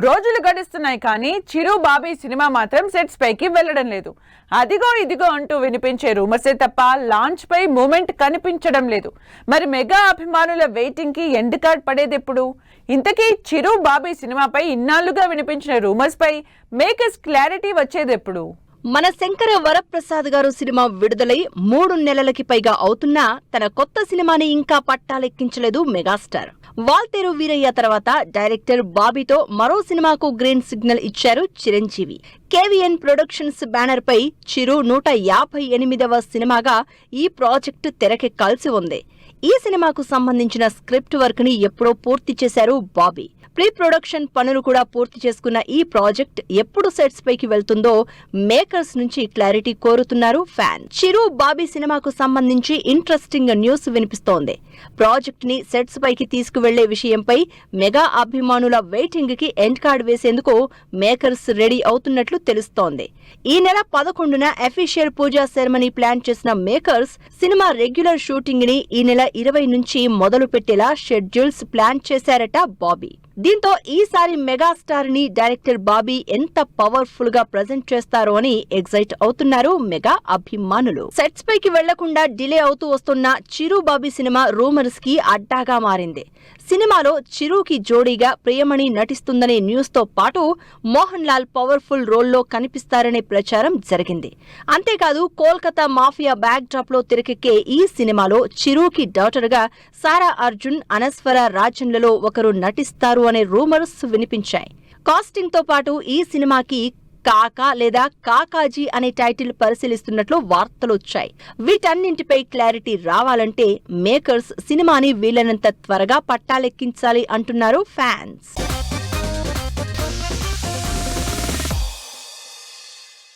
రోజులు గడుస్తున్నాయి కానీ చిరు బాబీ సినిమా మాత్రం సెట్స్ పైకి వెళ్లడం లేదు. అదిగో ఇదిగో అంటూ వినిపించే రూమర్సే తప్ప లాంచ్ పై మూమెంట్ కనిపించడం లేదు. మరి మెగా అభిమానుల వెయిటింగ్ కి ఎండ్ కార్డ్ పడేది ఎప్పుడు? ఇంతకీ చిరు బాబీ సినిమాపై ఇన్నాళ్లుగా వినిపించిన రూమర్స్ పై మేకర్స్ క్లారిటీ వచ్చేది ఎప్పుడు? మన శంకర వరప్రసాద్ గారు సినిమా విడుదలై 3 నెలలకి పైగా అవుతున్నా తన కొత్త సినిమాని ఇంకా పట్టాలెక్కించలేదు మెగాస్టార్. వాల్తేరు వీరయ్య తర్వాత డైరెక్టర్ బాబీతో మరో సినిమాకు గ్రీన్ సిగ్నల్ ఇచ్చారు చిరంజీవి. కేవీఎన్ ప్రొడక్షన్స్ బ్యానర్ పై చిరు 158వ సినిమాగా ఈ ప్రాజెక్టు తెరకెక్కాల్సి ఉంది. ఈ సినిమాకు సంబంధించిన స్క్రిప్ట్ వర్క్ ని ఎప్పుడో పూర్తి చేశారు బాబీ. ప్రీ ప్రొడక్షన్ పనులు కూడా పూర్తి చేసుకున్న ఈ ప్రాజెక్ట్ ఎప్పుడు సెట్స్ పైకి వెళ్తుందో మేకర్స్ నుంచి క్లారిటీ కోరుతున్నారు ఫ్యాన్. చిరు బాబీ సినిమాకు సంబంధించి ఇంట్రెస్టింగ్ న్యూస్ వినిపిస్తోంది. ప్రాజెక్ట్ ని సెట్స్ పైకి తీసుకువెళ్లే విషయంపై మెగా అభిమానుల వెయిటింగ్ కి ఎండ్ కార్డ్ వేసేందుకు మేకర్స్ రెడీ అవుతున్నట్లు తెలుస్తోంది. ఈ నెల 11న అఫీషియల్ పూజా సెరమనీ ప్లాన్ చేసిన మేకర్స్ సినిమా రెగ్యులర్ షూటింగ్ ని ఈ నెల 20 నుంచి మొదలు పెట్టేలా షెడ్యూల్స్ ప్లాన్ చేశారట బాబీ. దీంతో ఈసారి మెగాస్టార్ ని డైరెక్టర్ బాబీ ఎంత పవర్ఫుల్ గా ప్రెజెంట్ చేస్తారో అని ఎగ్జైట్ అవుతున్నారు మెగా అభిమానులు. సెట్స్ పైకి వెళ్లకుండా డిలే అవుతూ వస్తున్న చిరు బాబీ సినిమా రూమర్స్ కి అడ్డాగా మారింది. సినిమాలో చిరుకి జోడీగా ప్రియమణి నటిస్తుందనే న్యూస్ తో పాటు మోహన్ లాల్ పవర్ఫుల్ రోల్లో కనిపిస్తారనే ప్రచారం జరిగింది. అంతేకాదు కోల్కతా మాఫియా బ్యాక్ డ్రాప్ లో తెరకెక్కే ఈ సినిమాలో చిరుకి డాటర్ గా సారా అర్జున్, అనస్వర రాజన్లలో ఒకరు నటిస్తారు అనే రూమర్స్ వినిపించాయి. కాస్టింగ్ తో పాటు ఈ సినిమాకి కాకా లేదా కాకాజీ అనే టైటిల్ పరిశీలిస్తున్నట్లు వార్తలొచ్చాయి. వీటన్నింటిపై క్లారిటీ రావాలంటే మేకర్స్ సినిమాని వీలైనంత త్వరగా పట్టాలెక్కించాలి అంటున్నారు ఫ్యాన్స్.